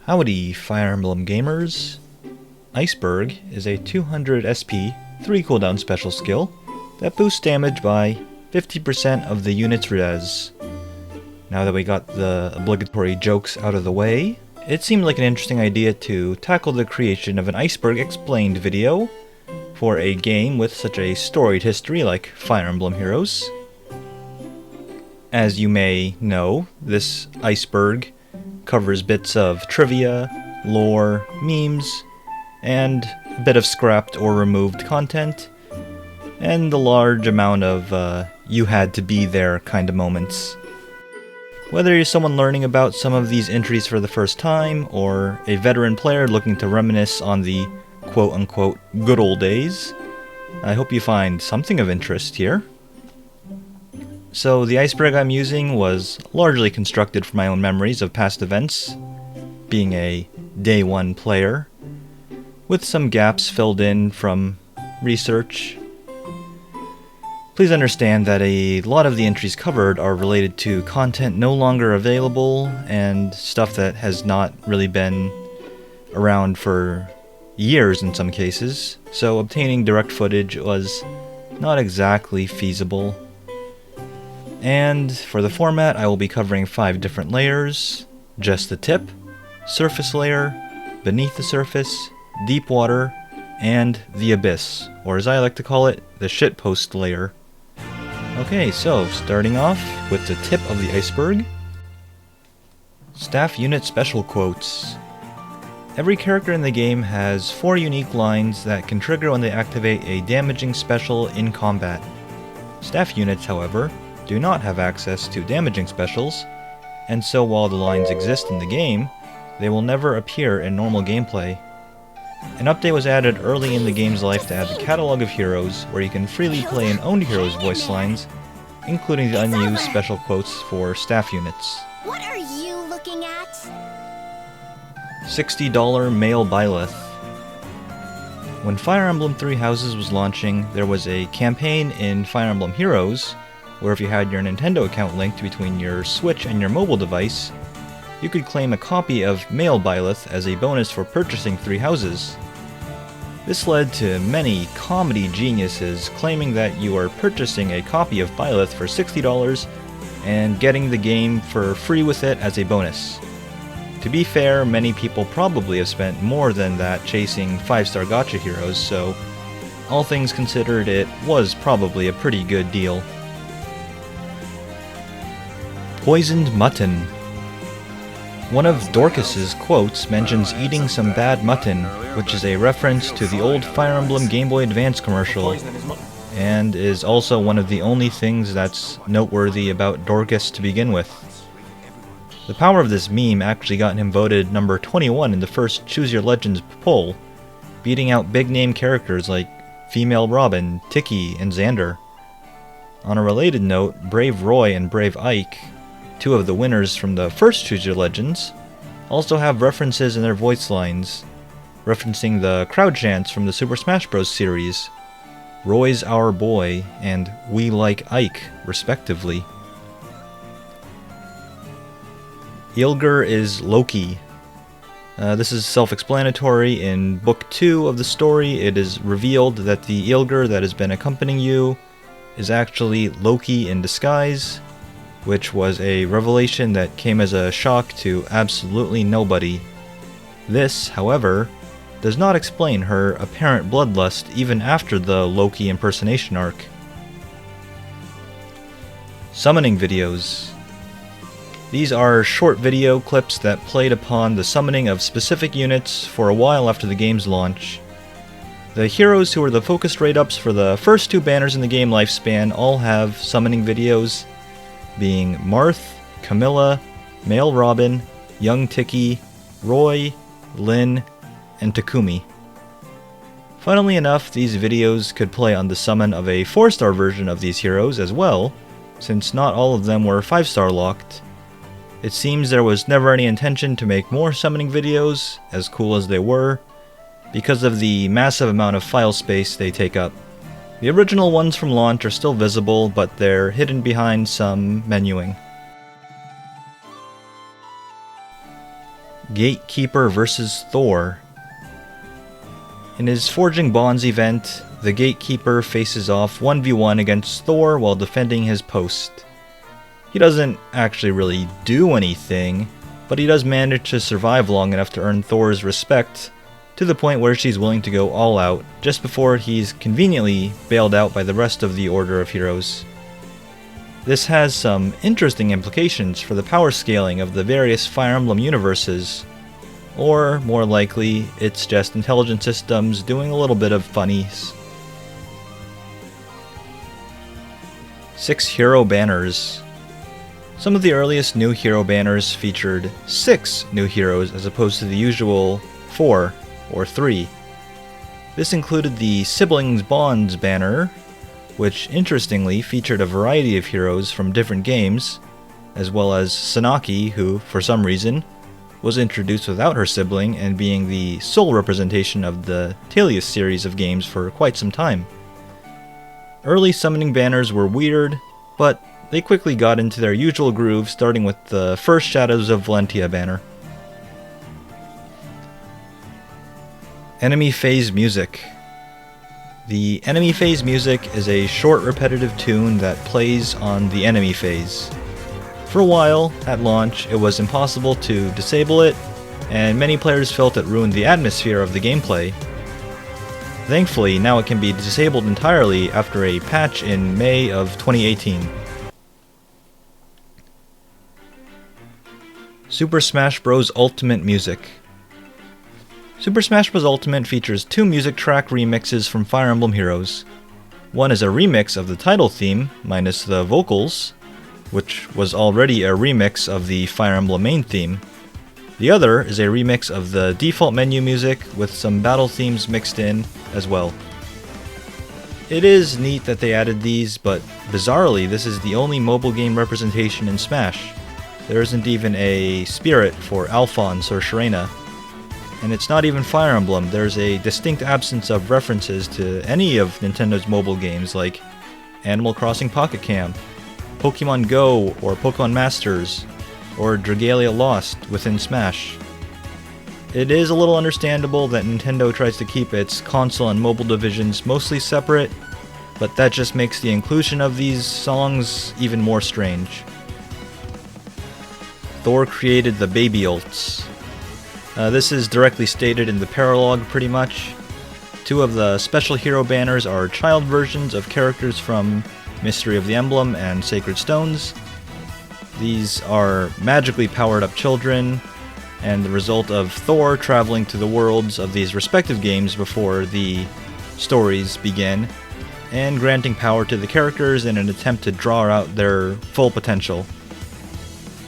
Howdy, Fire Emblem gamers! Iceberg is a 200 SP, 3 cooldown special skill that boosts damage by 50% of the unit's res. Now that we got the obligatory jokes out of the way, it seemed like an interesting idea to tackle the creation of an Iceberg explained video for a game with such a storied history like Fire Emblem Heroes. As you may know, this Iceberg covers bits of trivia, lore, memes, and a bit of scrapped or removed content, and a large amount of you had to be there kind of moments. Whether you're someone learning about some of these entries for the first time, or a veteran player looking to reminisce on the quote-unquote good old days, I hope you find something of interest here. So the Iceberg I'm using was largely constructed from my own memories of past events, being a day one player, with some gaps filled in from research. Please understand that a lot of the entries covered are related to content no longer available and stuff that has not really been around for years in some cases, so obtaining direct footage was not exactly feasible. And for the format, I will be covering 5 different layers: just the tip, surface layer, beneath the surface, deep water, and the abyss, or as I like to call it, the shitpost layer. Okay, so starting off with the tip of the iceberg. Staff unit special quotes. Every character in the game has 4 unique lines that can trigger when they activate a damaging special in combat. Staff units, however, do not have access to damaging specials, and so while the lines exist in the game, they will never appear in normal gameplay. An update was added early in the game's life to add the catalog of heroes, where you can freely play an owned hero's voice lines, including the unused special quotes for staff units. What are you looking at? $60 male Byleth. When Fire Emblem Three Houses was launching, there was a campaign in Fire Emblem Heroes, where if you had your Nintendo account linked between your Switch and your mobile device, you could claim a copy of Male Byleth as a bonus for purchasing Three Houses. This led to many comedy geniuses claiming that you are purchasing a copy of Byleth for $60 and getting the game for free with it as a bonus. To be fair, many people probably have spent more than that chasing 5-star gacha heroes, so all things considered, it was probably a pretty good deal. Poisoned mutton. One of Dorcas's quotes mentions eating some bad mutton, which is a reference to the old Fire Emblem Game Boy Advance commercial, and is also one of the only things that's noteworthy about Dorcas to begin with. The power of this meme actually got him voted number 21 in the first Choose Your Legends poll, beating out big-name characters like Female Robin, Tiki, and Xander. On a related note, Brave Roy and Brave Ike, 2 of the winners from the first Choose Your Legends, also have references in their voice lines, referencing the crowd chants from the Super Smash Bros. Series, Roy's Our Boy and We Like Ike, respectively. Ilger is Loki. This is self-explanatory. In Book 2 of the story, it is revealed that the Ilger that has been accompanying you is actually Loki in disguise, which was a revelation that came as a shock to absolutely nobody. This, however, does not explain her apparent bloodlust even after the Loki impersonation arc. Summoning videos. These are short video clips that played upon the summoning of specific units for a while after the game's launch. The heroes who were the focused raid-ups for the first 2 banners in the game lifespan all have summoning videos, being Marth, Camilla, Male Robin, Young Tiki, Roy, Lynn, and Takumi. Funnily enough, these videos could play on the summon of a 4-star version of these heroes as well, since not all of them were 5-star locked. It seems there was never any intention to make more summoning videos, as cool as they were, because of the massive amount of file space they take up. The original ones from launch are still visible, but they're hidden behind some menuing. Gatekeeper vs. Thor. In his Forging Bonds event, the Gatekeeper faces off 1v1 against Thor while defending his post. He doesn't actually really do anything, but he does manage to survive long enough to earn Thor's respect, to the point where she's willing to go all out just before he's conveniently bailed out by the rest of the Order of Heroes. This has some interesting implications for the power scaling of the various Fire Emblem universes, or more likely, it's just intelligent systems doing a little bit of funnies. 6 hero banners. Some of the earliest new hero banners featured 6 new heroes as opposed to the usual 4 or 3. This included the Siblings Bonds banner, which interestingly featured a variety of heroes from different games, as well as Sanaki, who, for some reason, was introduced without her sibling and being the sole representation of the Talius series of games for quite some time. Early summoning banners were weird, but they quickly got into their usual groove, starting with the first Shadows of Valentia banner. Enemy Phase Music. The enemy phase music is a short repetitive tune that plays on the enemy phase. For a while, at launch, it was impossible to disable it, and many players felt it ruined the atmosphere of the gameplay. Thankfully, now it can be disabled entirely after a patch in May of 2018. Super Smash Bros. Ultimate Music. Super Smash Bros. Ultimate features 2 music track remixes from Fire Emblem Heroes. One is a remix of the title theme, minus the vocals, which was already a remix of the Fire Emblem main theme. The other is a remix of the default menu music with some battle themes mixed in as well. It is neat that they added these, but bizarrely this is the only mobile game representation in Smash. There isn't even a spirit for Alphonse or Sharena. And it's not even Fire Emblem. There's a distinct absence of references to any of Nintendo's mobile games like Animal Crossing Pocket Camp, Pokemon Go or Pokemon Masters, or Dragalia Lost within Smash. It is a little understandable that Nintendo tries to keep its console and mobile divisions mostly separate, but that just makes the inclusion of these songs even more strange. Thor created the baby ults. This is directly stated in the paralogue pretty much. 2 of the special hero banners are child versions of characters from Mystery of the Emblem and Sacred Stones. These are magically powered up children, and the result of Thor traveling to the worlds of these respective games before the stories begin, and granting power to the characters in an attempt to draw out their full potential.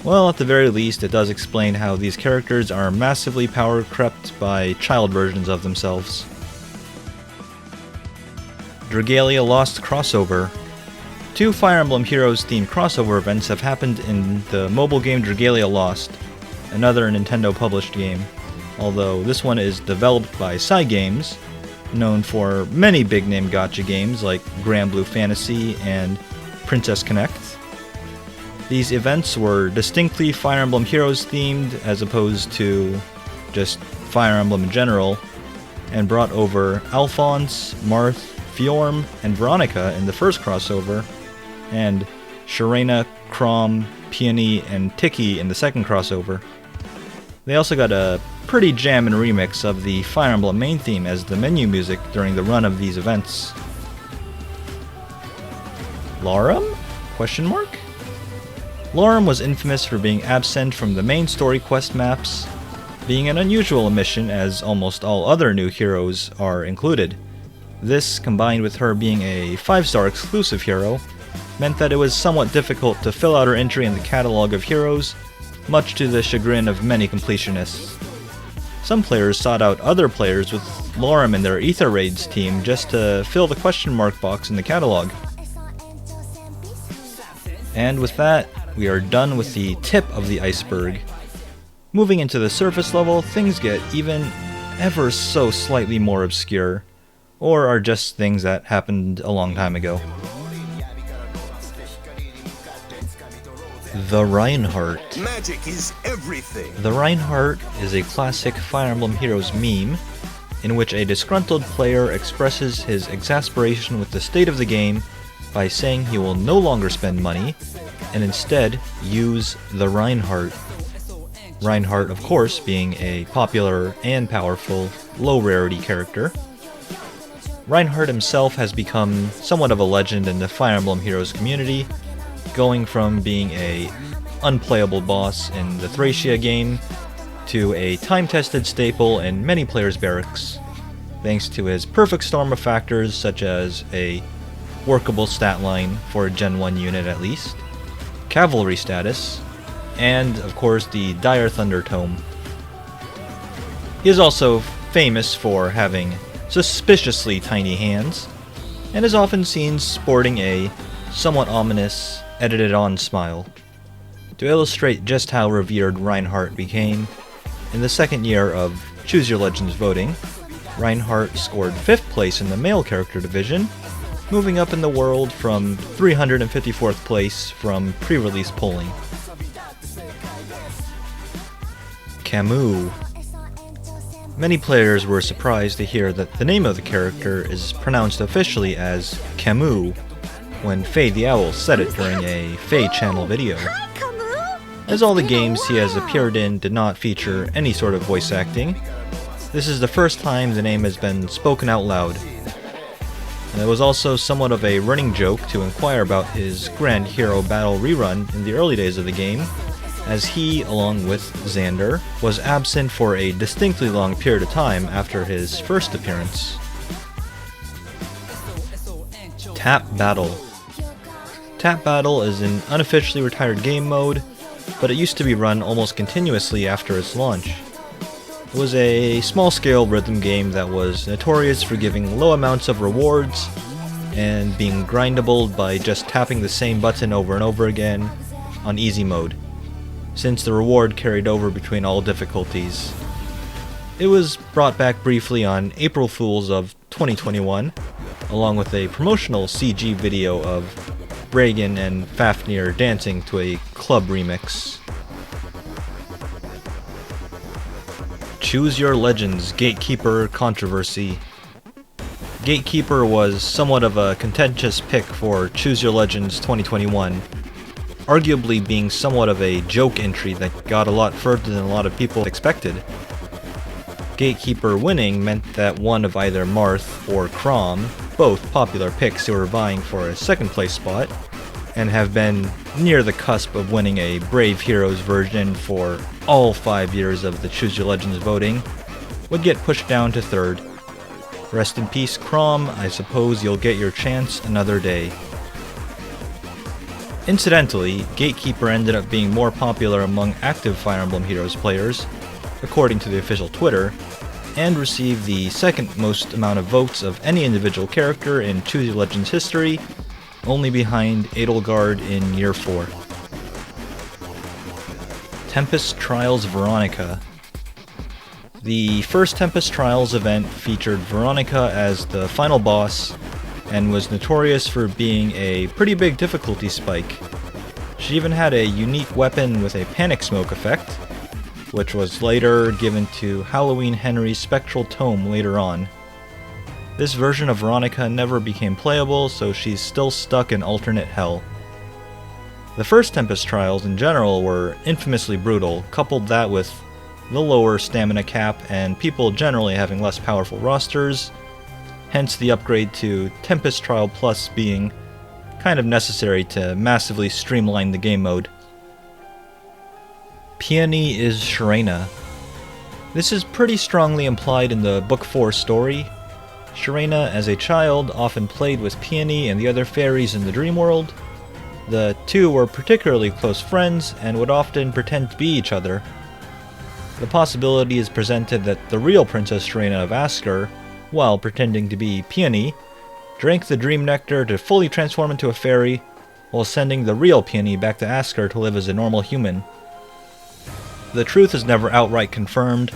Well, at the very least, it does explain how these characters are massively power crept by child versions of themselves. Dragalia Lost crossover. 2 Fire Emblem Heroes themed crossover events have happened in the mobile game Dragalia Lost, another Nintendo published game, although this one is developed by Cygames, known for many big name gacha games like Grand Blue Fantasy and Princess Connect. These events were distinctly Fire Emblem Heroes themed as opposed to just Fire Emblem in general, and brought over Alphonse, Marth, Fjorm, and Veronica in the first crossover, and Sharena, Chrom, Peony, and Tiki in the second crossover. They also got a pretty jammin' remix of the Fire Emblem main theme as the menu music during the run of these events. Larum? Question mark? Larum was infamous for being absent from the main story quest maps, being an unusual omission as almost all other new heroes are included. This, combined with her being a 5-star exclusive hero, meant that it was somewhat difficult to fill out her entry in the catalog of heroes, much to the chagrin of many completionists. Some players sought out other players with Larum in their Ether Raids team just to fill the question mark box in the catalog. And with that, we are done with the tip of the iceberg. Moving into the surface level, things get even ever so slightly more obscure, or are just things that happened a long time ago. The Reinhardt. Magic is everything. The Reinhardt is a classic Fire Emblem Heroes meme in which a disgruntled player expresses his exasperation with the state of the game by saying he will no longer spend money and instead use the Reinhardt. Reinhardt, of course, being a popular and powerful low-rarity character. Reinhardt himself has become somewhat of a legend in the Fire Emblem Heroes community, going from being a unplayable boss in the Thracia game to a time-tested staple in many players' barracks, thanks to his perfect storm of factors such as a workable stat line for a Gen 1 unit at least, cavalry status, and of course the Dire Thunder Tome. He is also famous for having suspiciously tiny hands, and is often seen sporting a somewhat ominous, edited-on smile. To illustrate just how revered Reinhardt became, in the second year of Choose Your Legends voting, Reinhardt scored 5th place in the male character division, moving up in the world from 354th place from pre-release polling. Camus. Many players were surprised to hear that the name of the character is pronounced officially as Camus, when Faye the Owl said it during a Faye channel video. As all the games he has appeared in did not feature any sort of voice acting, this is the first time the name has been spoken out loud. And it was also somewhat of a running joke to inquire about his Grand Hero Battle rerun in the early days of the game, as he, along with Xander, was absent for a distinctly long period of time after his first appearance. Tap Battle. Tap Battle is an unofficially retired game mode, but it used to be run almost continuously after its launch. It was a small-scale rhythm game that was notorious for giving low amounts of rewards and being grindable by just tapping the same button over and over again on easy mode, since the reward carried over between all difficulties. It was brought back briefly on April Fools of 2021, along with a promotional CG video of Reagan and Fafnir dancing to a club remix. Choose Your Legends Gatekeeper controversy. Gatekeeper was somewhat of a contentious pick for Choose Your Legends 2021, arguably being somewhat of a joke entry that got a lot further than a lot of people expected. Gatekeeper winning meant that one of either Marth or Chrom, both popular picks who were vying for a second place spot, and have been near the cusp of winning a Brave Heroes version for all 5 years of the Choose Your Legends voting, would get pushed down to 3rd. Rest in peace, Chrom. I suppose you'll get your chance another day. Incidentally, Gatekeeper ended up being more popular among active Fire Emblem Heroes players, according to the official Twitter, and received the second most amount of votes of any individual character in Choose Your Legends history, only behind Edelgard in Year 4. Tempest Trials Veronica. The first Tempest Trials event featured Veronica as the final boss, and was notorious for being a pretty big difficulty spike. She even had a unique weapon with a panic smoke effect, which was later given to Halloween Henry's Spectral Tome later on. This version of Veronica never became playable, so she's still stuck in alternate hell. The first Tempest Trials in general were infamously brutal, coupled that with the lower stamina cap and people generally having less powerful rosters, hence the upgrade to Tempest Trial Plus being kind of necessary to massively streamline the game mode. Peony is Sharena. This is pretty strongly implied in the Book 4 story. Sharena, as a child, often played with Peony and the other fairies in the dream world. The two were particularly close friends and would often pretend to be each other. The possibility is presented that the real Princess Sharena of Askr, while pretending to be Peony, drank the dream nectar to fully transform into a fairy, while sending the real Peony back to Askr to live as a normal human. The truth is never outright confirmed,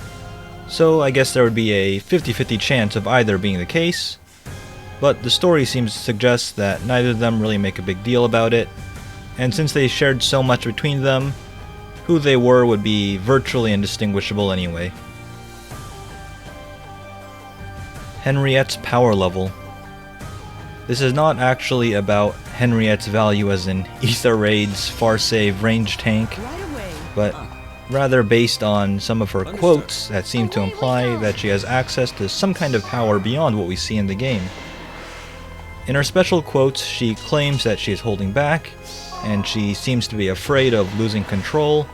so I guess there would be a 50-50 chance of either being the case, but the story seems to suggest that neither of them really make a big deal about it, and since they shared so much between them, who they were would be virtually indistinguishable anyway. Henriette's power level. This is not actually about Henriette's value as an Ether Raid's far save range tank, but rather based on some of her quotes that seem to imply that she has access to some kind of power beyond what we see in the game. In her special quotes, she claims that she is holding back, and she seems to be afraid of losing control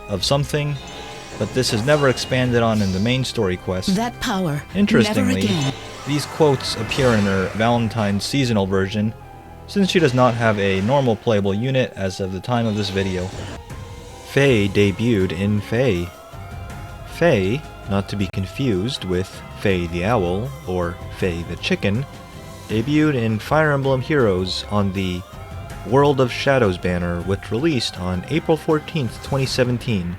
of something, but this is never expanded on in the main story quest. That power. Interestingly, Never again. these quotes appear in her Valentine's seasonal version, since she does not have a normal playable unit as of the time of this video. Faye debuted in Faye. Faye, not to be confused with Faye the Owl or Faye the Chicken, debuted in Fire Emblem Heroes on the World of Shadows banner, which released on April 14th, 2017.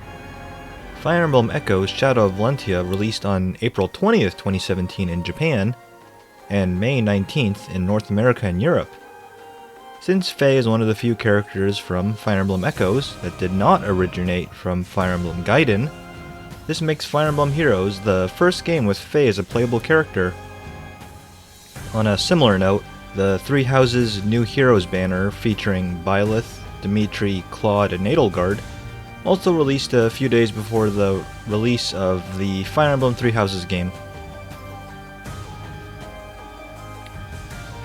Fire Emblem Echoes Shadow of Valentia released on April 20th, 2017 in Japan, and May 19th in North America and Europe. Since Faye is one of the few characters from Fire Emblem Echoes that did not originate from Fire Emblem Gaiden, this makes Fire Emblem Heroes the first game with Faye as a playable character. On a similar note, the Three Houses New Heroes banner featuring Byleth, Dimitri, Claude, and Edelgard also released a few days before the release of the Fire Emblem Three Houses game.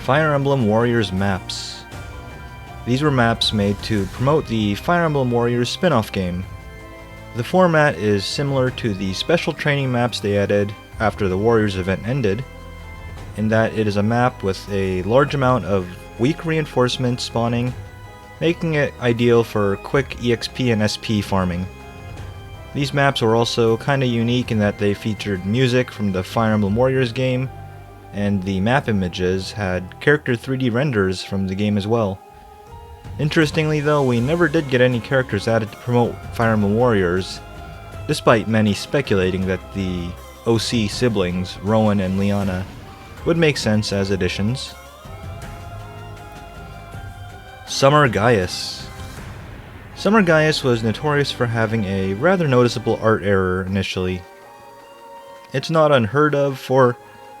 Fire Emblem Warriors maps. These were maps made to promote the Fire Emblem Warriors spin-off game. The format is similar to the special training maps they added after the Warriors event ended, in that it is a map with a large amount of weak reinforcements spawning, making it ideal for quick EXP and SP farming. These maps were also kinda unique in that they featured music from the Fire Emblem Warriors game, and the map images had character 3D renders from the game as well. Interestingly though, we never did get any characters added to promote Fire Emblem Warriors, despite many speculating that the OC siblings, Rowan and Liana, would make sense as additions. Summer Gaius. Summer Gaius was notorious for having a rather noticeable art error initially. It's not unheard of for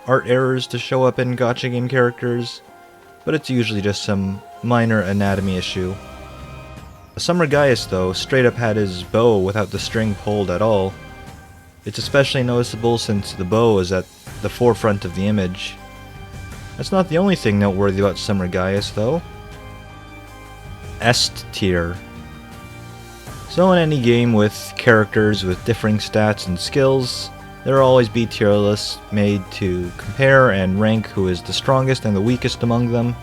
art errors to show up in gacha game characters, but it's usually just some minor anatomy issue. Summer Gaius though straight up had his bow without the string pulled at all. It's especially noticeable since the bow is at the forefront of the image. That's not the only thing noteworthy about Summer Gaius though. S tier. So in any game with characters with differing stats and skills, there will always be tier lists made to compare and rank who is the strongest and the weakest among them.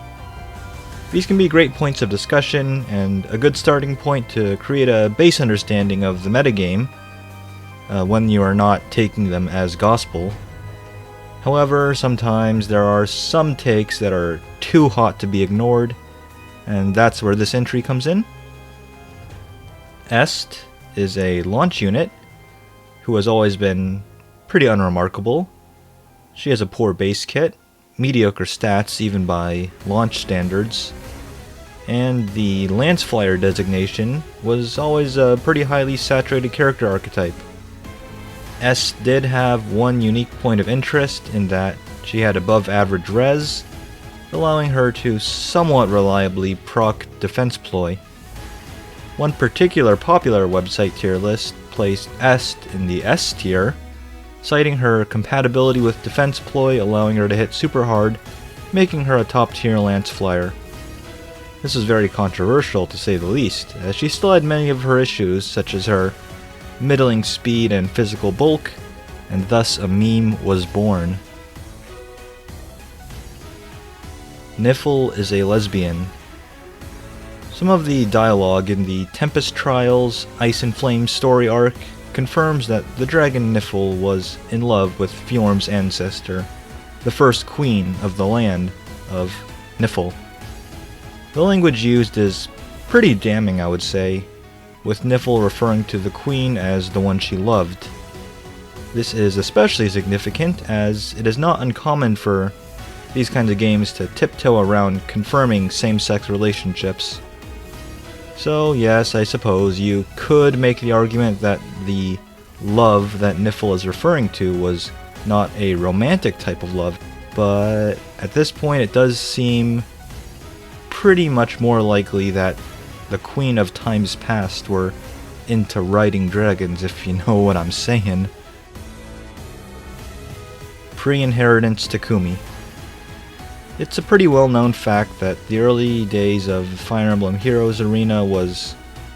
These can be great points of discussion and a good starting point to create a base understanding of the metagame when you are not taking them as gospel. However, sometimes there are some takes that are too hot to be ignored, and that's where this entry comes in. Est is a launch unit who has always been pretty unremarkable. She has a poor base kit, mediocre stats even by launch standards, and the Lance Flyer designation was always a pretty highly saturated character archetype. S did have one unique point of interest in that she had above average res, allowing her to somewhat reliably proc defense ploy. One particular popular website tier list placed Est in the S tier, citing her compatibility with defense ploy, allowing her to hit super hard, making her a top tier Lance Flyer. This is very controversial to say the least, as she still had many of her issues, such as her middling speed and physical bulk, and thus a meme was born. Nifl is a lesbian. Some of the dialogue in the Tempest Trials Ice and Flames story arc confirms that the dragon Nifl was in love with Fjorm's ancestor, the first queen of the land of Nifl. The language used is pretty damning, I would say, with Nifl referring to the queen as the one she loved. This is especially significant as it is not uncommon for these kinds of games to tiptoe around confirming same-sex relationships. So yes, I suppose you could make the argument that the love that Nifl is referring to was not a romantic type of love, but at this point it does seem pretty much more likely that the Queen of Times Past were into riding dragons, if you know what I'm saying. Pre-inheritance Takumi. It's a pretty well-known fact that the early days of Fire Emblem Heroes Arena was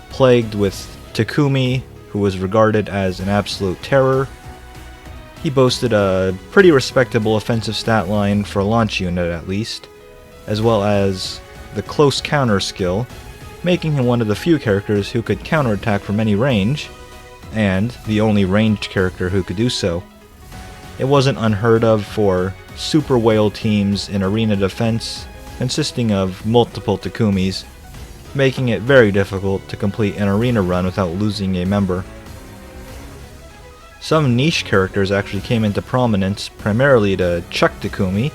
plagued with Takumi, who was regarded as an absolute terror. He boasted a pretty respectable offensive stat line for a launch unit at least, as well as the close counter skill, making him one of the few characters who could counterattack from any range, and the only ranged character who could do so. It wasn't unheard of for super whale teams in arena defense, consisting of multiple Takumis, making it very difficult to complete an arena run without losing a member. Some niche characters actually came into prominence primarily to chuck Takumi,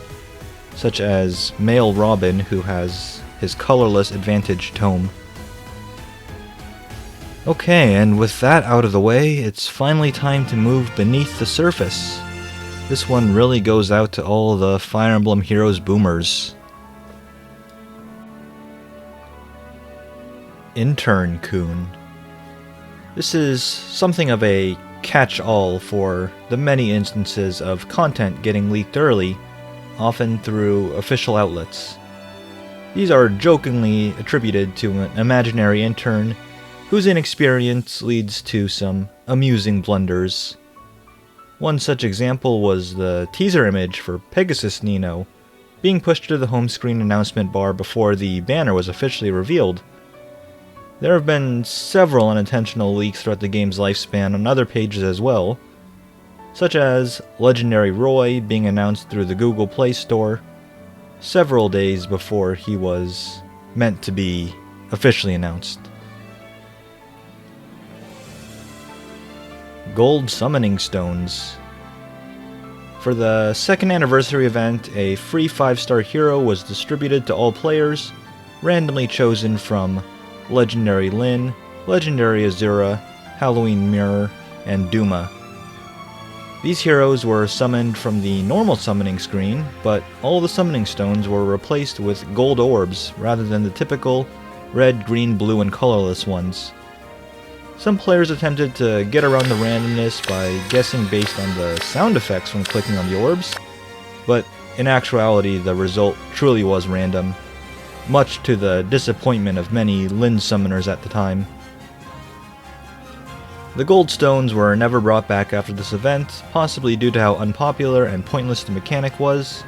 such as male Robin, who has his colorless advantage tome. Okay, and with that out of the way, it's finally time to move beneath the surface. This one really goes out to all the Fire Emblem Heroes boomers. Intern-kun. This is something of a catch-all for the many instances of content getting leaked early, often through official outlets. These are jokingly attributed to an imaginary intern whose inexperience leads to some amusing blunders. One such example was the teaser image for Pegasus Nino being pushed to the home screen announcement bar before the banner was officially revealed. There have been several unintentional leaks throughout the game's lifespan on other pages as well, such as Legendary Roy being announced through the Google Play Store several days before he was meant to be officially announced. Gold Summoning Stones. For the second anniversary event, a free 5-star hero was distributed to all players, randomly chosen from Legendary Lyn, Legendary Azura, Halloween Mirror, and Duma. These heroes were summoned from the normal summoning screen, but all the summoning stones were replaced with gold orbs rather than the typical red, green, blue, and colorless ones. Some players attempted to get around the randomness by guessing based on the sound effects when clicking on the orbs, but in actuality the result truly was random, much to the disappointment of many Lyn summoners at the time. The gold stones were never brought back after this event, possibly due to how unpopular and pointless the mechanic was,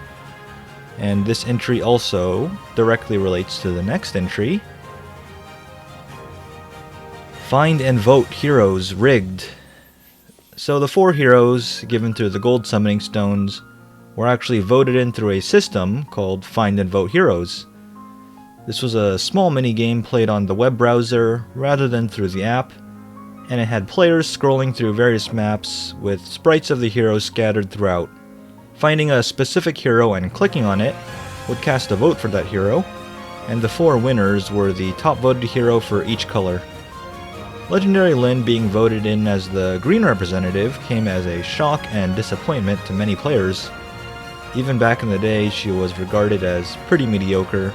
and this entry also directly relates to the next entry. Find and vote heroes rigged. So the 4 heroes given through the gold summoning stones were actually voted in through a system called Find and Vote Heroes. This was a small mini-game played on the web browser rather than through the app, and it had players scrolling through various maps with sprites of the heroes scattered throughout. Finding a specific hero and clicking on it would cast a vote for that hero, and the 4 winners were the top voted hero for each color. Legendary Lyn being voted in as the green representative came as a shock and disappointment to many players. Even back in the day, she was regarded as pretty mediocre,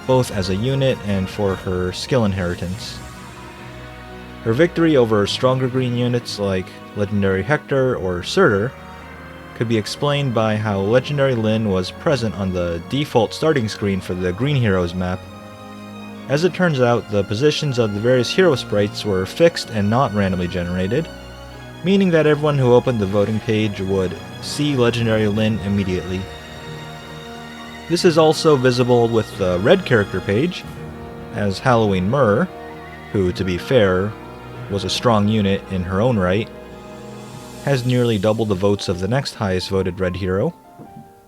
both as a unit and for her skill inheritance. Her victory over stronger green units like Legendary Hector or Surtur could be explained by how Legendary Lyn was present on the default starting screen for the Green Heroes map. As it turns out, the positions of the various hero sprites were fixed and not randomly generated, meaning that everyone who opened the voting page would see Legendary Lyn immediately. This is also visible with the red character page, as Halloween Mirror, who, to be fair, was a strong unit in her own right, has nearly double the votes of the next highest voted red hero,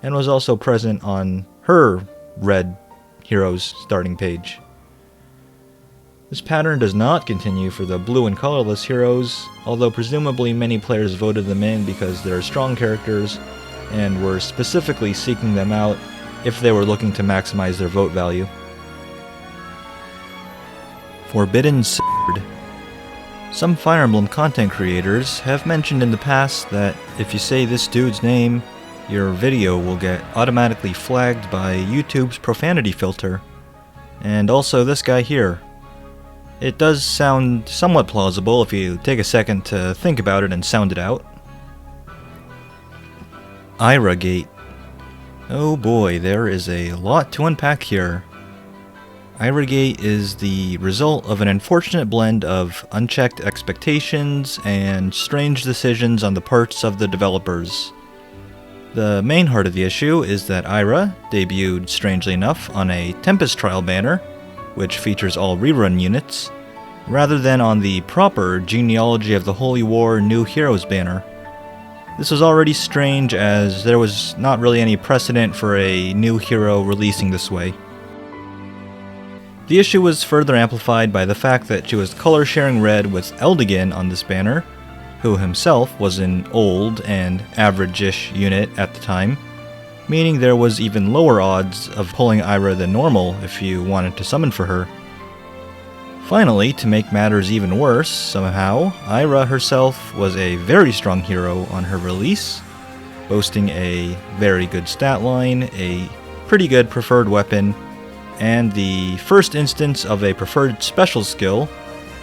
and was also present on her red hero's starting page. This pattern does not continue for the blue and colorless heroes, although presumably many players voted them in because they're strong characters and were specifically seeking them out if they were looking to maximize their vote value. Forbidden Sword. Some Fire Emblem content creators have mentioned in the past that if you say this dude's name, your video will get automatically flagged by YouTube's profanity filter. And also this guy here. It does sound somewhat plausible if you take a second to think about it and sound it out. Iragate. Oh boy, there is a lot to unpack here. Iragate is the result of an unfortunate blend of unchecked expectations and strange decisions on the parts of the developers. The main heart of the issue is that Ira debuted, strangely enough, on a Tempest Trial banner, which features all rerun units, rather than on the proper Genealogy of the Holy War New Heroes banner. This was already strange as there was not really any precedent for a new hero releasing this way. The issue was further amplified by the fact that she was color sharing red with Eldigan on this banner, who himself was an old and average-ish unit at the time, meaning there was even lower odds of pulling Ira than normal if you wanted to summon for her. Finally, to make matters even worse, somehow, Ira herself was a very strong hero on her release, boasting a very good stat line, a pretty good preferred weapon, and the first instance of a preferred special skill,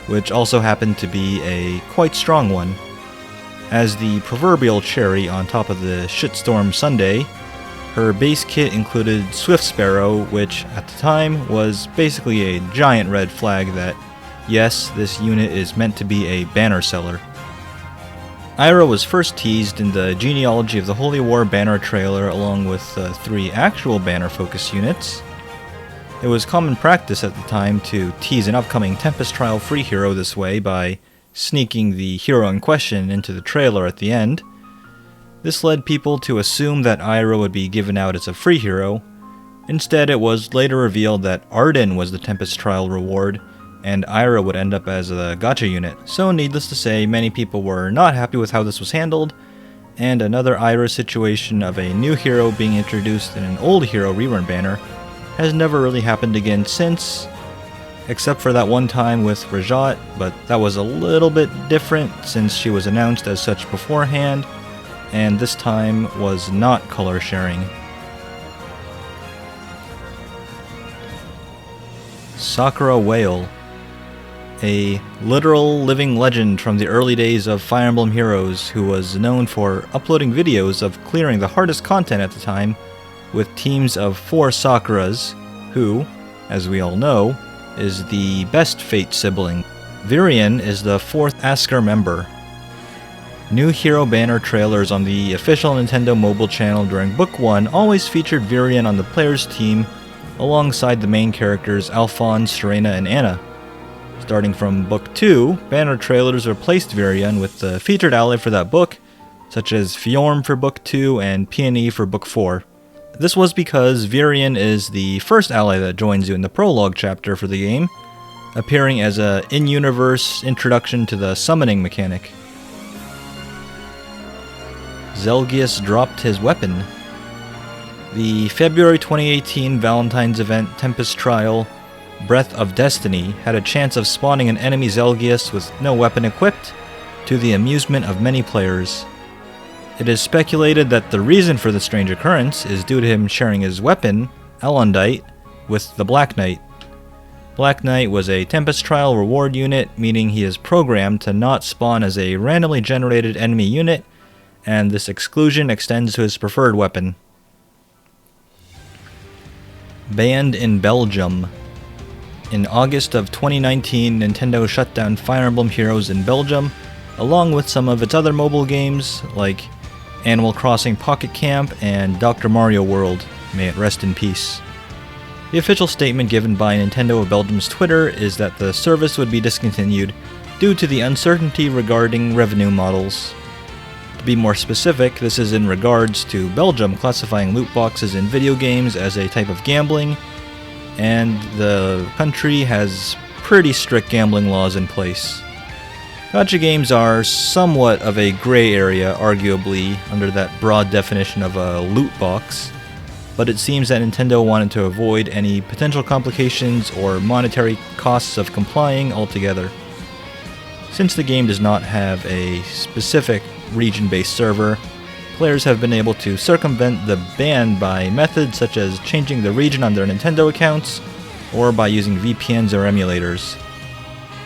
which also happened to be a quite strong one. As the proverbial cherry on top of the shitstorm sundae, her base kit included Swift Sparrow, which at the time was basically a giant red flag that, yes, this unit is meant to be a banner seller. Ira was first teased in the Genealogy of the Holy War banner trailer along with 3 actual banner focus units. It was common practice at the time to tease an upcoming Tempest Trial free hero this way by sneaking the hero in question into the trailer at the end. This led people to assume that Ira would be given out as a free hero. Instead, it was later revealed that Arden was the Tempest Trial reward, and Ira would end up as a gacha unit. So needless to say, many people were not happy with how this was handled, and another Ira situation of a new hero being introduced in an old hero rerun banner has never really happened again since, except for that one time with Rajat, but that was a little bit different since she was announced as such beforehand, and this time was not color sharing. Sakura Whale. A literal living legend from the early days of Fire Emblem Heroes who was known for uploading videos of clearing the hardest content at the time with teams of 4 Sakuras, who, as we all know, is the best Fate sibling. Virion is the 4th Askr member. New hero banner trailers on the official Nintendo mobile channel during Book 1 always featured Virion on the player's team alongside the main characters Alphonse, Serena, and Anna. Starting from Book 2, banner trailers replaced Virion with the featured ally for that book, such as Fjorm for Book 2 and Peony for Book 4. This was because Virion is the first ally that joins you in the prologue chapter for the game, appearing as a in-universe introduction to the summoning mechanic. Zelgius dropped his weapon. The February 2018 Valentine's event Tempest Trial Breath of Destiny had a chance of spawning an enemy Zelgius with no weapon equipped, to the amusement of many players. It is speculated that the reason for the strange occurrence is due to him sharing his weapon, Alondite, with the Black Knight. Black Knight was a Tempest Trial reward unit, meaning he is programmed to not spawn as a randomly generated enemy unit, and this exclusion extends to his preferred weapon. Banned in Belgium. In August of 2019, Nintendo shut down Fire Emblem Heroes in Belgium, along with some of its other mobile games, like Animal Crossing Pocket Camp and Dr. Mario World. May it rest in peace. The official statement given by Nintendo of Belgium's Twitter is that the service would be discontinued due to the uncertainty regarding revenue models. To be more specific, this is in regards to Belgium classifying loot boxes in video games as a type of gambling, and the country has pretty strict gambling laws in place. Gacha games are somewhat of a gray area, arguably, under that broad definition of a loot box. but it seems that Nintendo wanted to avoid any potential complications or monetary costs of complying altogether. Since the game does not have a specific region-based server, players have been able to circumvent the ban by methods such as changing the region on their Nintendo accounts or by using VPNs or emulators.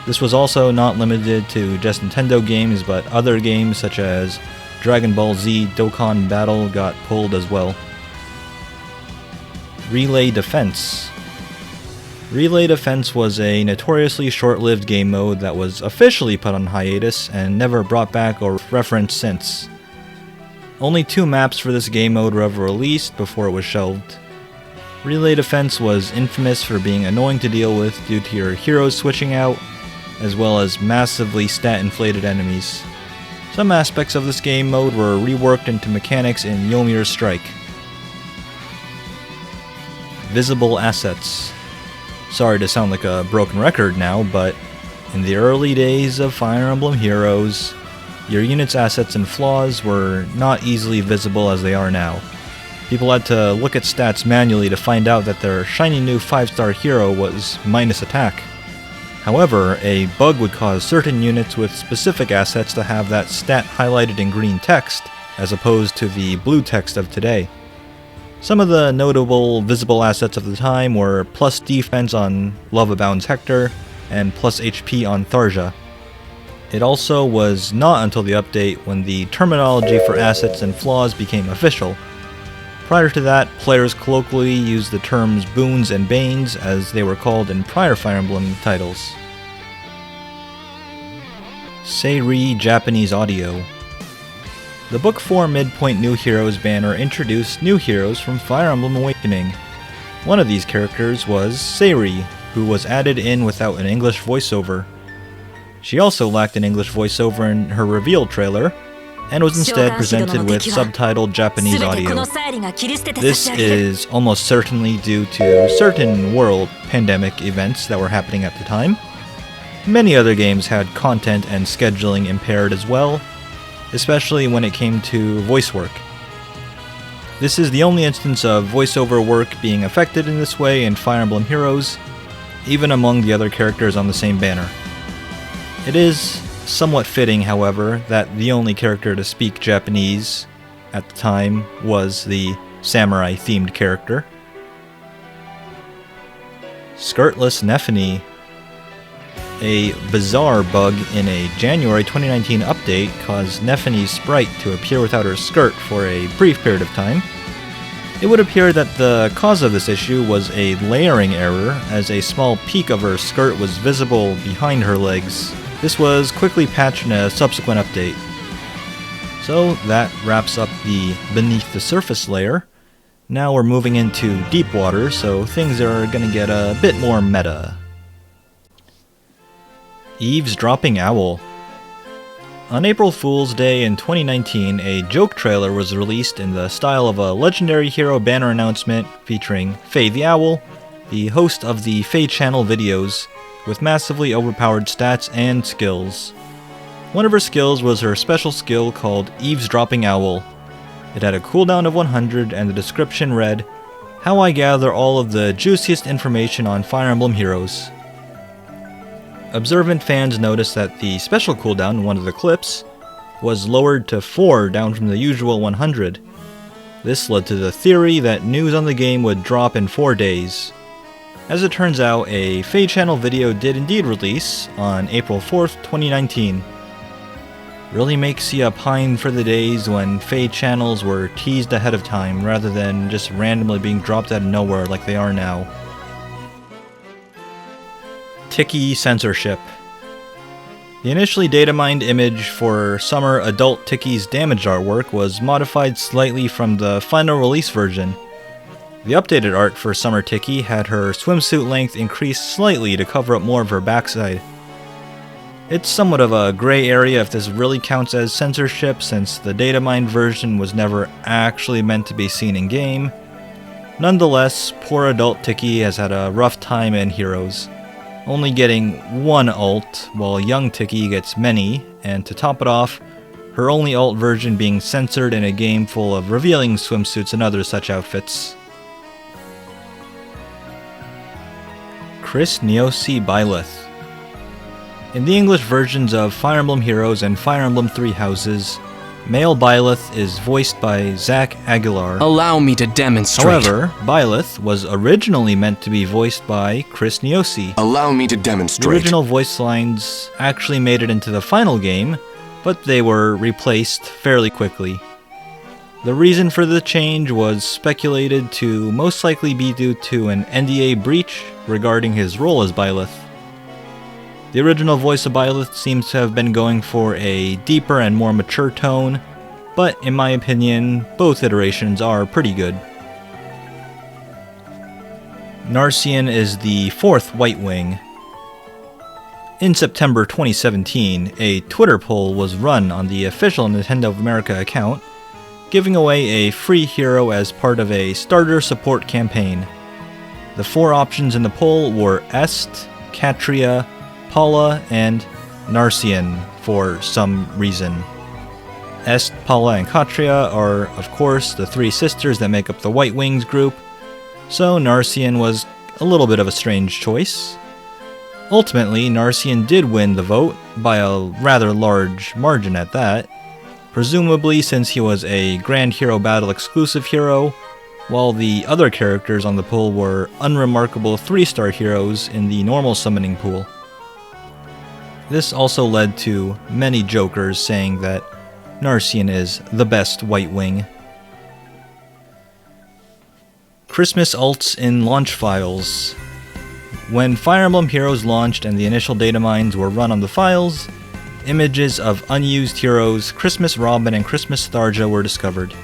This was also not limited to just Nintendo games, but other games such as Dragon Ball Z Dokkan Battle got pulled as well. Relay Defense. Relay Defense was a notoriously short-lived game mode that was officially put on hiatus and never brought back or referenced since. Only 2 maps for this game mode were ever released before it was shelved. Relay Defense was infamous for being annoying to deal with due to your heroes switching out, as well as massively stat-inflated enemies. Some aspects of this game mode were reworked into mechanics in Yomir's Strike. Visible Assets. Sorry to sound like a broken record now, but in the early days of Fire Emblem Heroes, your unit's assets and flaws were not easily visible as they are now. People had to look at stats manually to find out that their shiny new 5-star hero was minus attack. However, a bug would cause certain units with specific assets to have that stat highlighted in green text, as opposed to the blue text of today. Some of the notable visible assets of the time were plus defense on Love-Abound's Hector, and plus HP on Tharja. It also was not until the update when the terminology for assets and flaws became official. Prior to that, players colloquially used the terms boons and banes as they were called in prior Fire Emblem titles. Seiri Japanese Audio. The Book 4 Midpoint New Heroes banner introduced new heroes from Fire Emblem Awakening. One of these characters was Seiri, who was added in without an English voiceover. She also lacked an English voiceover in her reveal trailer, and was instead presented with subtitled Japanese audio. This is almost certainly due to certain world pandemic events that were happening at the time. Many other games had content and scheduling impaired as well, especially when it came to voice work. This is the only instance of voiceover work being affected in this way in Fire Emblem Heroes, even among the other characters on the same banner. It is somewhat fitting, however, that the only character to speak Japanese at the time was the samurai-themed character. Skirtless Nefany. A bizarre bug in a January 2019 update caused Nefany's sprite to appear without her skirt for a brief period of time. It would appear that the cause of this issue was a layering error, as a small peak of her skirt was visible behind her legs. This was quickly patched in a subsequent update. So that wraps up the beneath the surface layer. Now we're moving into deep water, so things are gonna get a bit more meta. Eavesdropping Owl. On April Fool's Day in 2019, a joke trailer was released in the style of a legendary hero banner announcement featuring Faye the Owl, the host of the Faye Channel videos, with massively overpowered stats and skills. One of her skills was her special skill called Eavesdropping Owl. It had a cooldown of 100 and the description read, "How I gather all of the juiciest information on Fire Emblem Heroes." Observant fans noticed that the special cooldown in one of the clips was lowered to 4 down from the usual 100. This led to the theory that news on the game would drop in 4 days. As it turns out, a Faye Channel video did indeed release on April 4th, 2019. Really makes you pine for the days when Faye channels were teased ahead of time rather than just randomly being dropped out of nowhere like they are now. Tiki censorship. The initially data mined image for Summer Adult Tiki's damaged artwork was modified slightly from the final release version. The updated art for Summer Tiki had her swimsuit length increased slightly to cover up more of her backside. It's somewhat of a gray area if this really counts as censorship, since the data mined version was never actually meant to be seen in game. Nonetheless, poor adult Tiki has had a rough time in Heroes, only getting one ult, while young Tiki gets many, and to top it off, her only ult version being censored in a game full of revealing swimsuits and other such outfits. Chris Neosi Byleth. In the English versions of Fire Emblem Heroes and Fire Emblem Three Houses, male Byleth is voiced by Zach Aguilar. Allow me to demonstrate. However, Byleth was originally meant to be voiced by Chris Neosi. Allow me to The demonstrate. original voice lines actually made it into the final game, but they were replaced fairly quickly. The reason for the change was speculated to most likely be due to an NDA breach regarding his role as Byleth. The original voice of Byleth seems to have been going for a deeper and more mature tone, but in my opinion, both iterations are pretty good. Narcian is the fourth White Wing. In September 2017, a Twitter poll was run on the official Nintendo of America account, giving away a free hero as part of a starter support campaign. The four options in the poll were Est, Catria, Paula, and Narcian for some reason. Est, Paula, and Catria are, of course, the three sisters that make up the White Wings group, so Narcian was a little bit of a strange choice. Ultimately, Narcian did win the vote, by a rather large margin at that, presumably since he was a Grand Hero Battle exclusive hero, while the other characters on the poll were unremarkable 3-star heroes in the normal summoning pool. This also led to many jokers saying that Narcian is the best White Wing. Christmas alts in launch files. When Fire Emblem Heroes launched and the initial data mines were run on the files, images of unused heroes Christmas Robin and Christmas Tharja were discovered.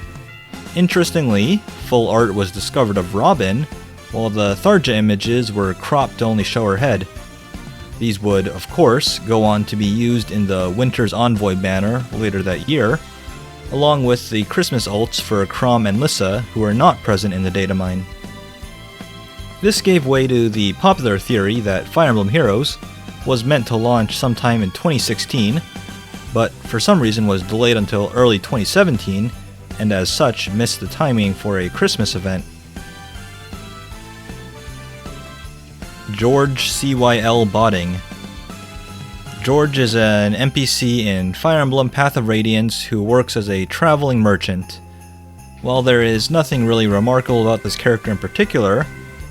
Interestingly, full art was discovered of Robin, while the Tharja images were cropped to only show her head. These would, of course, go on to be used in the Winter's Envoy banner later that year, along with the Christmas alts for Chrom and Lissa, who are not present in the data mine. This gave way to the popular theory that Fire Emblem Heroes was meant to launch sometime in 2016, but for some reason was delayed until early 2017, and as such missed the timing for a Christmas event. George CYL Botting. George is an NPC in Fire Emblem Path of Radiance who works as a traveling merchant. While there is nothing really remarkable about this character in particular,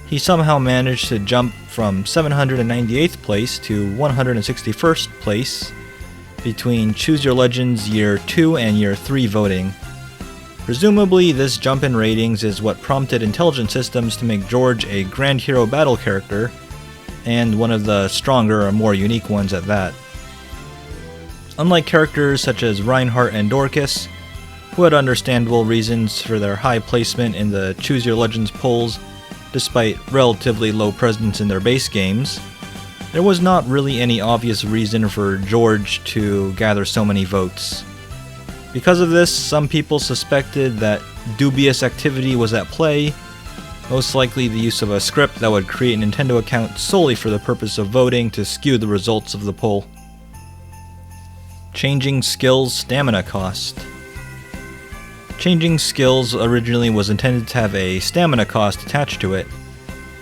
he somehow managed to jump from 798th place to 161st place between Choose Your Legends Year 2 and Year 3 voting. Presumably, this jump in ratings is what prompted intelligent systems to make George a Grand Hero Battle character, and one of the stronger or more unique ones at that. Unlike characters such as Reinhardt and Dorcas, who had understandable reasons for their high placement in the Choose Your Legends polls despite relatively low presence in their base games, there was not really any obvious reason for George to gather so many votes. Because of this, some people suspected that dubious activity was at play, most likely the use of a script that would create a Nintendo account solely for the purpose of voting to skew the results of the poll. Changing skills stamina cost. Changing skills originally was intended to have a stamina cost attached to it.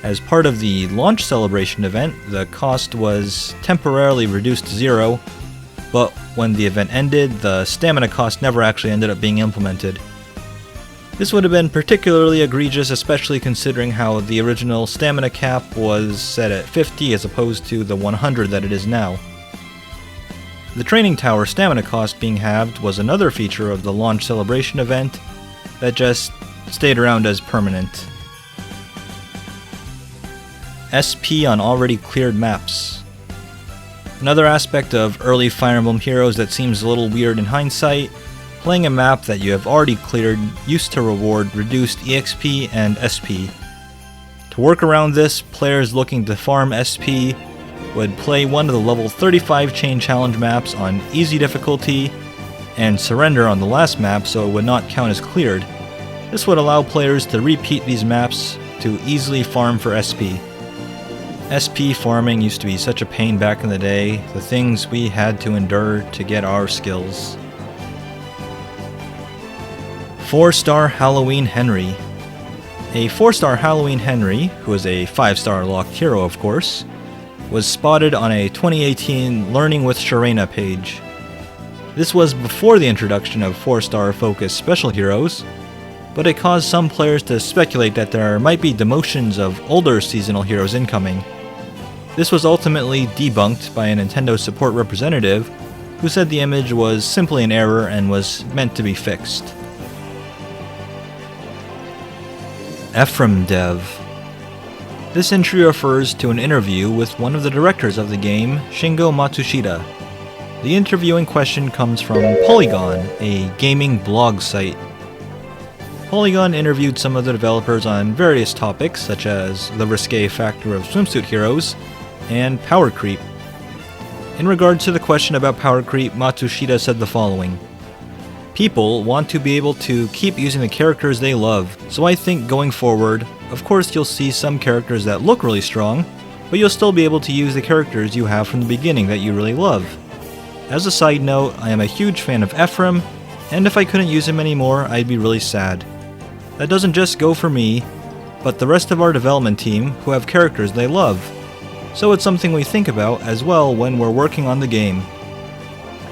As part of the launch celebration event, the cost was temporarily reduced to 0, but when the event ended, the stamina cost never actually ended up being implemented. This would have been particularly egregious, especially considering how the original stamina cap was set at 50 as opposed to the 100 that it is now. The training tower stamina cost being halved was another feature of the launch celebration event that just stayed around as permanent. SP on already cleared maps. Another aspect of early Fire Emblem Heroes that seems a little weird in hindsight, playing a map that you have already cleared used to reward reduced EXP and SP. To work around this, players looking to farm SP would play one of the level 35 chain challenge maps on easy difficulty and surrender on the last map so it would not count as cleared. This would allow players to repeat these maps to easily farm for SP. SP farming used to be such a pain back in the day, the things we had to endure to get our skills. 4-star Halloween Henry. A 4-star Halloween Henry, who is a 5-star locked hero of course, was spotted on a 2018 Learning with Sharena page. This was before the introduction of 4-star focused special heroes, but it caused some players to speculate that there might be demotions of older seasonal heroes incoming. This was ultimately debunked by a Nintendo support representative who said the image was simply an error and was meant to be fixed. Ephraim Dev. This entry refers to an interview with one of the directors of the game, Shingo Matsushita. The interview in question comes from Polygon, a gaming blog site. Polygon interviewed some of the developers on various topics such as the risque factor of swimsuit heroes and power creep. In regard to the question about power creep, Matsushita said the following: "People want to be able to keep using the characters they love, so I think going forward, of course you'll see some characters that look really strong, but you'll still be able to use the characters you have from the beginning that you really love. As a side note, I am a huge fan of Ephraim, and if I couldn't use him anymore, I'd be really sad. That doesn't just go for me, but the rest of our development team who have characters they love. So it's something we think about as well when we're working on the game."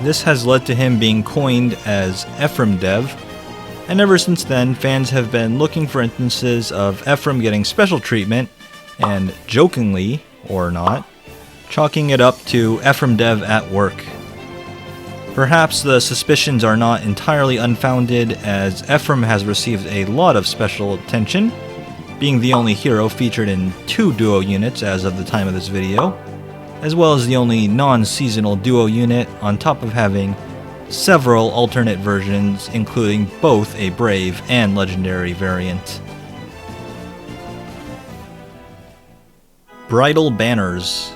This has led to him being coined as Ephraim Dev, and ever since then, fans have been looking for instances of Ephraim getting special treatment, and jokingly, or not, chalking it up to Ephraim Dev at work. Perhaps the suspicions are not entirely unfounded, as Ephraim has received a lot of special attention, being the only hero featured in 2 duo units as of the time of this video, as well as the only non-seasonal duo unit, on top of having several alternate versions, including both a Brave and Legendary variant. Bridal Banners.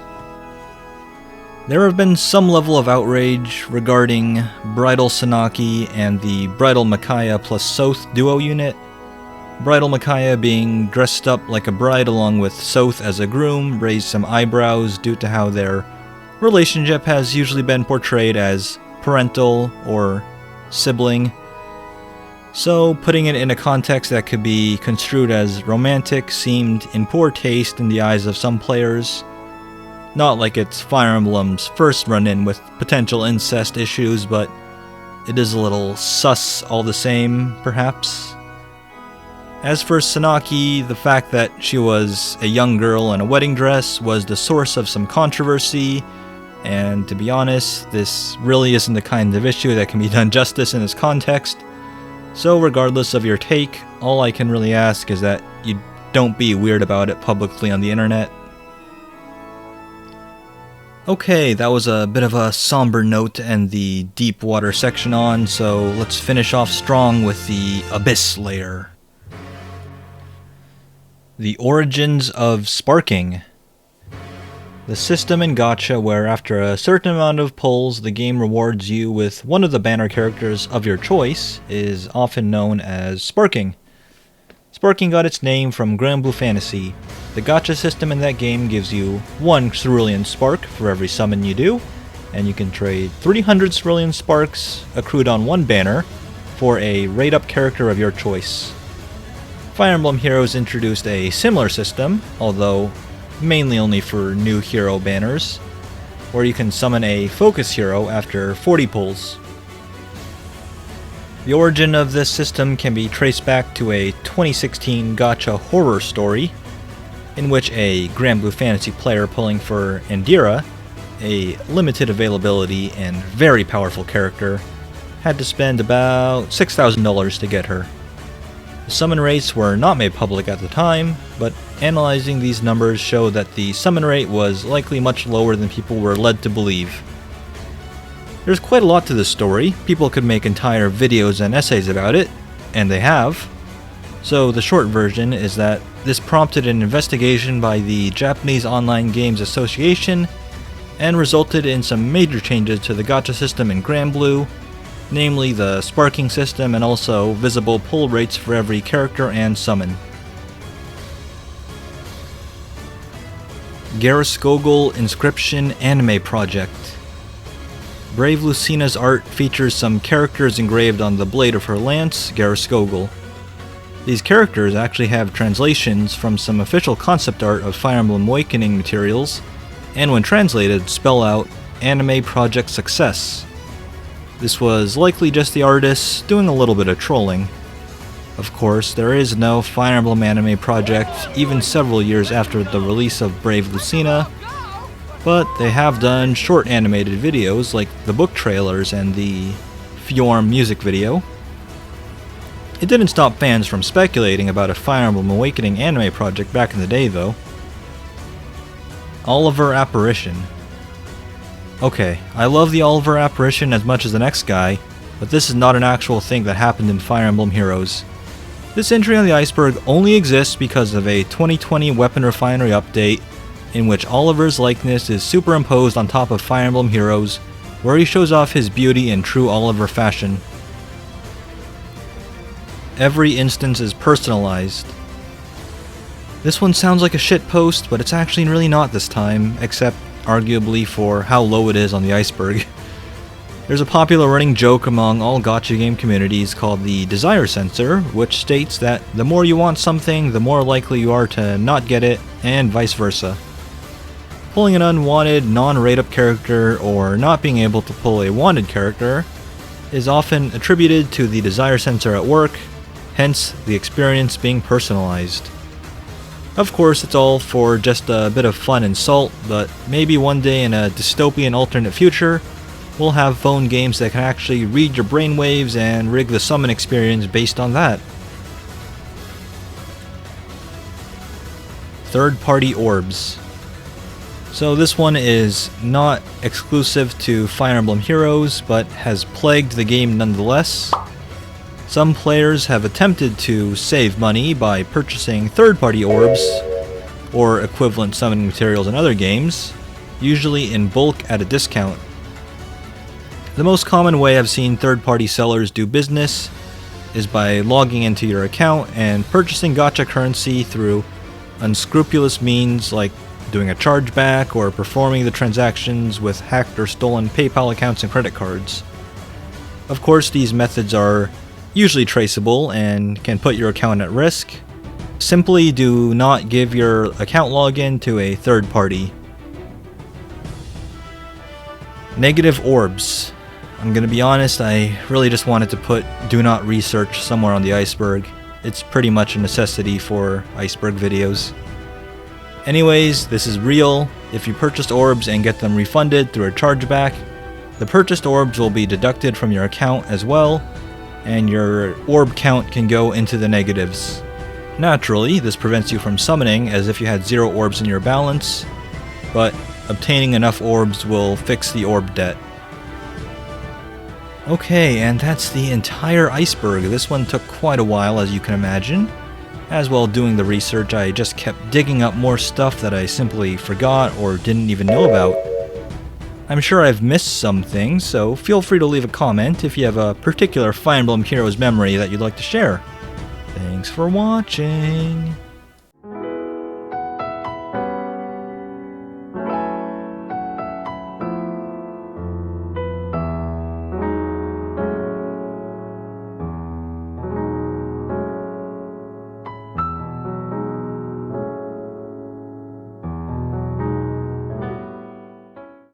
There have been some level of outrage regarding Bridal Sanaki and the Bridal Micaiah plus Soth duo unit. Bridal Micaiah being dressed up like a bride along with Soth as a groom raised some eyebrows due to how their relationship has usually been portrayed as parental or sibling. So putting it in a context that could be construed as romantic seemed in poor taste in the eyes of some players. Not like it's Fire Emblem's first run-in with potential incest issues, but it is a little sus all the same, perhaps. As for Sanaki, the fact that she was a young girl in a wedding dress was the source of some controversy, and to be honest, this really isn't the kind of issue that can be done justice in this context. So regardless of your take, all I can really ask is that you don't be weird about it publicly on the internet. Okay, that was a bit of a somber note to end the deep water section on, so let's finish off strong with the Abyss layer. The origins of sparking. The system in gacha where after a certain amount of pulls the game rewards you with one of the banner characters of your choice is often known as sparking. Sparking got its name from Grand Blue Fantasy. The gacha system in that game gives you 1 Cerulean Spark for every summon you do, and you can trade 300 Cerulean Sparks accrued on one banner for a rate-up character of your choice. Fire Emblem Heroes introduced a similar system, although mainly only for new hero banners, where you can summon a focus hero after 40 pulls. The origin of this system can be traced back to a 2016 gacha horror story, in which a Grand Blue Fantasy player pulling for Indira, a limited availability and very powerful character, had to spend about $6,000 to get her. The summon rates were not made public at the time, but analyzing these numbers show that the summon rate was likely much lower than people were led to believe. There's quite a lot to this story. People could make entire videos and essays about it, and they have. So the short version is that this prompted an investigation by the Japanese Online Games Association and resulted in some major changes to the gacha system in Grand Blue, namely the sparking system and also visible pull rates for every character and summon. Garaskogel Inscription Anime Project. Brave Lucina's art features some characters engraved on the blade of her lance, Garaskogel. These characters actually have translations from some official concept art of Fire Emblem Awakening materials, and when translated, spell out Anime Project Success. This was likely just the artists doing a little bit of trolling. Of course, there is no Fire Emblem anime project even several years after the release of Brave Lucina, but they have done short animated videos like the book trailers and the Fjorm music video. It didn't stop fans from speculating about a Fire Emblem Awakening anime project back in the day though. Oliver Apparition. Okay, I love the Oliver Apparition as much as the next guy, but this is not an actual thing that happened in Fire Emblem Heroes. This entry on the Iceberg only exists because of a 2020 Weapon Refinery update in which Oliver's likeness is superimposed on top of Fire Emblem Heroes, where he shows off his beauty in true Oliver fashion. Every instance is personalized. This one sounds like a shitpost, but it's actually really not this time, except arguably for how low it is on the Iceberg. There's a popular running joke among all gacha game communities called the desire sensor, which states that the more you want something, the more likely you are to not get it, and vice versa. Pulling an unwanted, non-rate-up character, or not being able to pull a wanted character, is often attributed to the desire sensor at work, hence the experience being personalized. Of course, it's all for just a bit of fun and salt, but maybe one day in a dystopian alternate future, we'll have phone games that can actually read your brainwaves and rig the summon experience based on that. Third-party orbs. So this one is not exclusive to Fire Emblem Heroes, but has plagued the game nonetheless. Some players have attempted to save money by purchasing third-party orbs, or equivalent summoning materials in other games, usually in bulk at a discount. The most common way I've seen third-party sellers do business is by logging into your account and purchasing gacha currency through unscrupulous means like doing a chargeback or performing the transactions with hacked or stolen PayPal accounts and credit cards. Of course, these methods are usually traceable and can put your account at risk. Simply do not give your account login to a third party. Negative orbs. I'm gonna be honest, I really just wanted to put do not research somewhere on the Iceberg. It's pretty much a necessity for Iceberg videos. Anyways, this is real. If you purchased orbs and get them refunded through a chargeback, the purchased orbs will be deducted from your account as well, and your orb count can go into the negatives. Naturally, this prevents you from summoning as if you had 0 orbs in your balance, but obtaining enough orbs will fix the orb debt. Okay, and that's the entire Iceberg. This one took quite a while, as you can imagine. As while doing the research, I just kept digging up more stuff that I simply forgot or didn't even know about. I'm sure I've missed some things, so feel free to leave a comment if you have a particular Fire Emblem Heroes memory that you'd like to share. Thanks for watching!